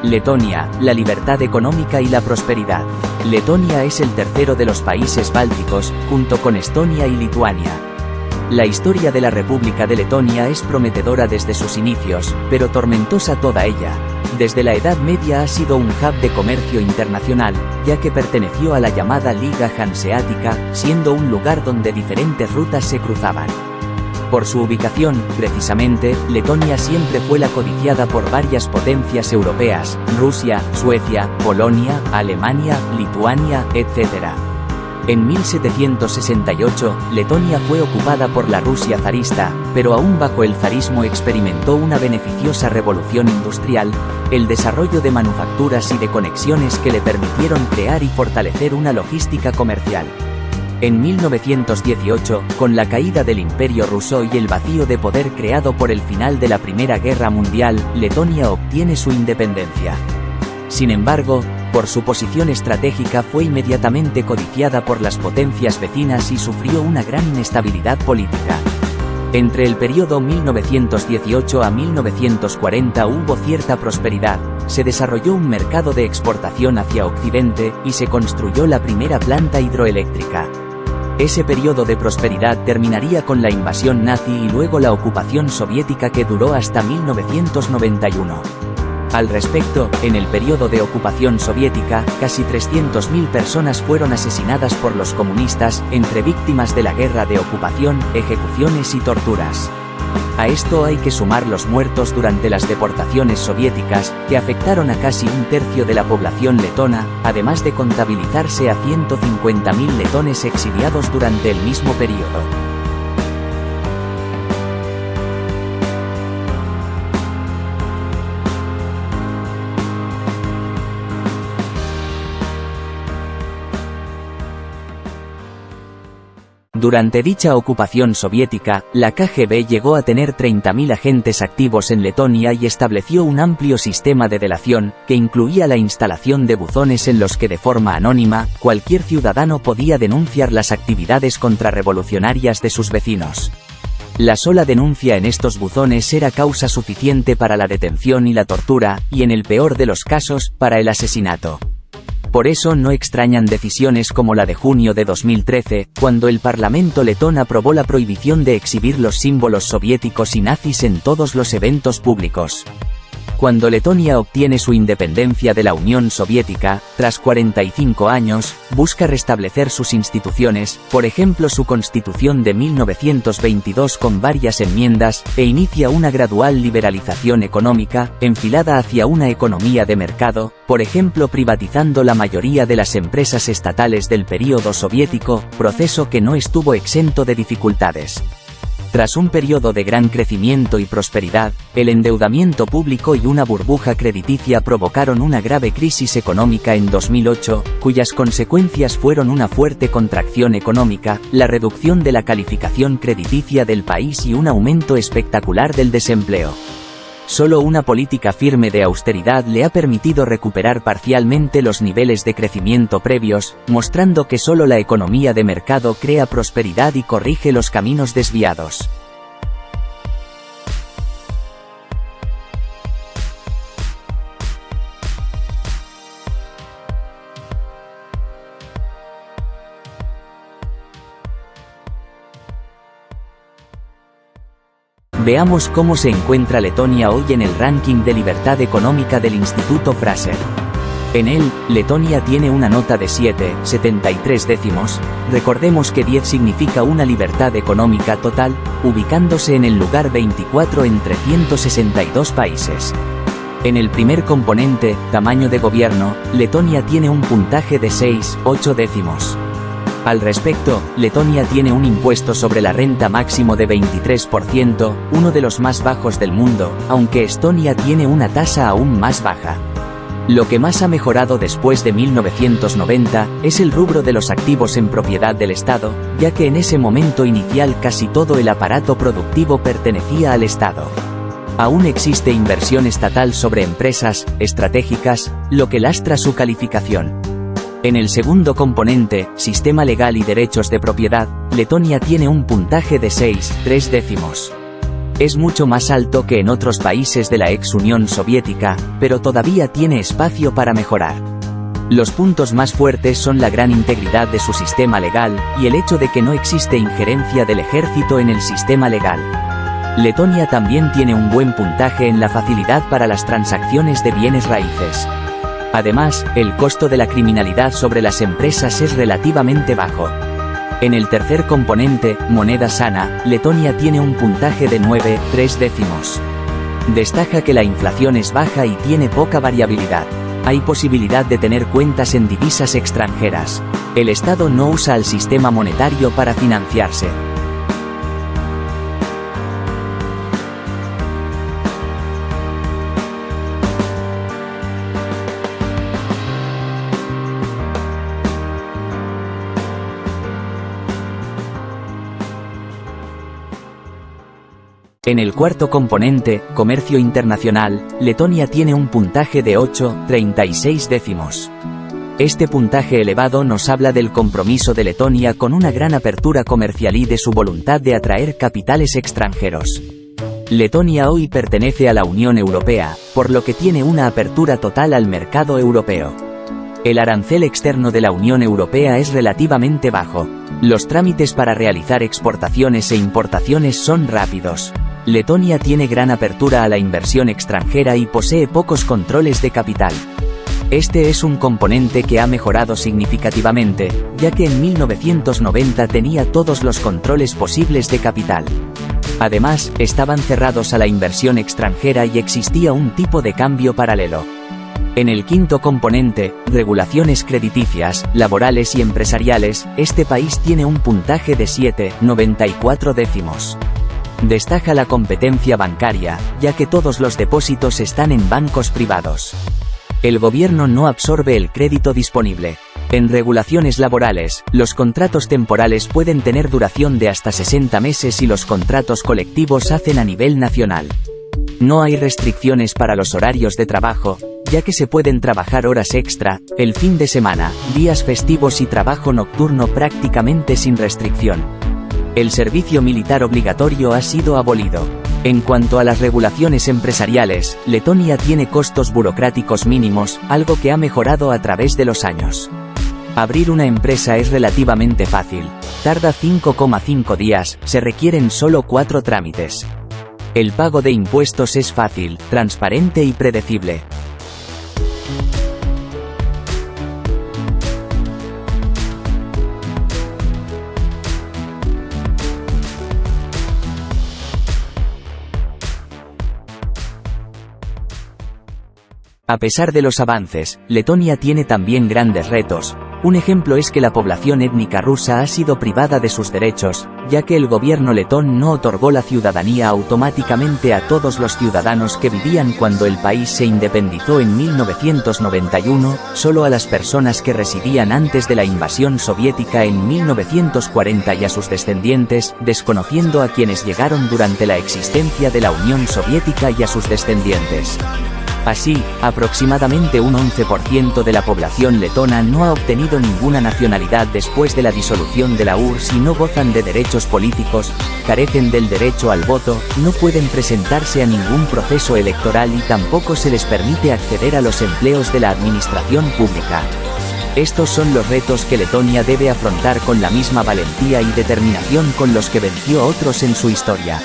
Letonia, la libertad económica y la prosperidad. Letonia es el tercero de los países bálticos, junto con Estonia y Lituania. La historia de la República de Letonia es prometedora desde sus inicios, pero tormentosa toda ella. Desde la Edad Media ha sido un hub de comercio internacional, ya que perteneció a la llamada Liga Hanseática, siendo un lugar donde diferentes rutas se cruzaban. Por su ubicación, precisamente, Letonia siempre fue la codiciada por varias potencias europeas: Rusia, Suecia, Polonia, Alemania, Lituania, etc. En 1768, Letonia fue ocupada por la Rusia zarista, pero aún bajo el zarismo experimentó una beneficiosa revolución industrial, el desarrollo de manufacturas y de conexiones que le permitieron crear y fortalecer una logística comercial. En 1918, con la caída del Imperio ruso y el vacío de poder creado por el final de la Primera Guerra Mundial, Letonia obtiene su independencia. Sin embargo, por su posición estratégica fue inmediatamente codiciada por las potencias vecinas y sufrió una gran inestabilidad política. Entre el periodo 1918 a 1940 hubo cierta prosperidad, se desarrolló un mercado de exportación hacia Occidente, y se construyó la primera planta hidroeléctrica. Ese periodo de prosperidad terminaría con la invasión nazi y luego la ocupación soviética que duró hasta 1991. Al respecto, en el periodo de ocupación soviética, casi 300.000 personas fueron asesinadas por los comunistas, entre víctimas de la guerra de ocupación, ejecuciones y torturas. A esto hay que sumar los muertos durante las deportaciones soviéticas, que afectaron a casi un tercio de la población letona, además de contabilizarse a 150.000 letones exiliados durante el mismo periodo. Durante dicha ocupación soviética, la KGB llegó a tener 30.000 agentes activos en Letonia y estableció un amplio sistema de delación, que incluía la instalación de buzones en los que de forma anónima, cualquier ciudadano podía denunciar las actividades contrarrevolucionarias de sus vecinos. La sola denuncia en estos buzones era causa suficiente para la detención y la tortura, y en el peor de los casos, para el asesinato. Por eso no extrañan decisiones como la de junio de 2013, cuando el Parlamento letón aprobó la prohibición de exhibir los símbolos soviéticos y nazis en todos los eventos públicos. Cuando Letonia obtiene su independencia de la Unión Soviética, tras 45 años, busca restablecer sus instituciones, por ejemplo su Constitución de 1922 con varias enmiendas, e inicia una gradual liberalización económica, enfilada hacia una economía de mercado, por ejemplo privatizando la mayoría de las empresas estatales del período soviético, proceso que no estuvo exento de dificultades. Tras un periodo de gran crecimiento y prosperidad, el endeudamiento público y una burbuja crediticia provocaron una grave crisis económica en 2008, cuyas consecuencias fueron una fuerte contracción económica, la reducción de la calificación crediticia del país y un aumento espectacular del desempleo. Solo una política firme de austeridad le ha permitido recuperar parcialmente los niveles de crecimiento previos, mostrando que solo la economía de mercado crea prosperidad y corrige los caminos desviados. Veamos cómo se encuentra Letonia hoy en el ranking de libertad económica del Instituto Fraser. En él, Letonia tiene una nota de 7,73 décimos, recordemos que 10 significa una libertad económica total, ubicándose en el lugar 24 entre 162 países. En el primer componente, tamaño de gobierno, Letonia tiene un puntaje de 6,8 décimos. Al respecto, Letonia tiene un impuesto sobre la renta máximo de 23%, uno de los más bajos del mundo, aunque Estonia tiene una tasa aún más baja. Lo que más ha mejorado después de 1990, es el rubro de los activos en propiedad del Estado, ya que en ese momento inicial casi todo el aparato productivo pertenecía al Estado. Aún existe inversión estatal sobre empresas estratégicas, lo que lastra su calificación. En el segundo componente, sistema legal y derechos de propiedad, Letonia tiene un puntaje de 6,3 décimos. Es mucho más alto que en otros países de la ex Unión Soviética, pero todavía tiene espacio para mejorar. Los puntos más fuertes son la gran integridad de su sistema legal, y el hecho de que no existe injerencia del ejército en el sistema legal. Letonia también tiene un buen puntaje en la facilidad para las transacciones de bienes raíces. Además, el costo de la criminalidad sobre las empresas es relativamente bajo. En el tercer componente, moneda sana, Letonia tiene un puntaje de 9,3. Destaca que la inflación es baja y tiene poca variabilidad. Hay posibilidad de tener cuentas en divisas extranjeras. El Estado no usa el sistema monetario para financiarse. En el cuarto componente, comercio internacional, Letonia tiene un puntaje de 8,36. Este puntaje elevado nos habla del compromiso de Letonia con una gran apertura comercial y de su voluntad de atraer capitales extranjeros. Letonia hoy pertenece a la Unión Europea, por lo que tiene una apertura total al mercado europeo. El arancel externo de la Unión Europea es relativamente bajo. Los trámites para realizar exportaciones e importaciones son rápidos. Letonia tiene gran apertura a la inversión extranjera y posee pocos controles de capital. Este es un componente que ha mejorado significativamente, ya que en 1990 tenía todos los controles posibles de capital. Además, estaban cerrados a la inversión extranjera y existía un tipo de cambio paralelo. En el quinto componente, regulaciones crediticias, laborales y empresariales, este país tiene un puntaje de 7,94. Destaca la competencia bancaria, ya que todos los depósitos están en bancos privados. El gobierno no absorbe el crédito disponible. En regulaciones laborales, los contratos temporales pueden tener duración de hasta 60 meses y los contratos colectivos hacen a nivel nacional. No hay restricciones para los horarios de trabajo, ya que se pueden trabajar horas extra, el fin de semana, días festivos y trabajo nocturno prácticamente sin restricción. El servicio militar obligatorio ha sido abolido. En cuanto a las regulaciones empresariales, Letonia tiene costos burocráticos mínimos, algo que ha mejorado a través de los años. Abrir una empresa es relativamente fácil. Tarda 5,5 días, se requieren solo 4 trámites. El pago de impuestos es fácil, transparente y predecible. A pesar de los avances, Letonia tiene también grandes retos. Un ejemplo es que la población étnica rusa ha sido privada de sus derechos, ya que el gobierno letón no otorgó la ciudadanía automáticamente a todos los ciudadanos que vivían cuando el país se independizó en 1991, solo a las personas que residían antes de la invasión soviética en 1940 y a sus descendientes, desconociendo a quienes llegaron durante la existencia de la Unión Soviética y a sus descendientes. Así, aproximadamente un 11% de la población letona no ha obtenido ninguna nacionalidad después de la disolución de la URSS y no gozan de derechos políticos, carecen del derecho al voto, no pueden presentarse a ningún proceso electoral y tampoco se les permite acceder a los empleos de la administración pública. Estos son los retos que Letonia debe afrontar con la misma valentía y determinación con los que venció a otros en su historia.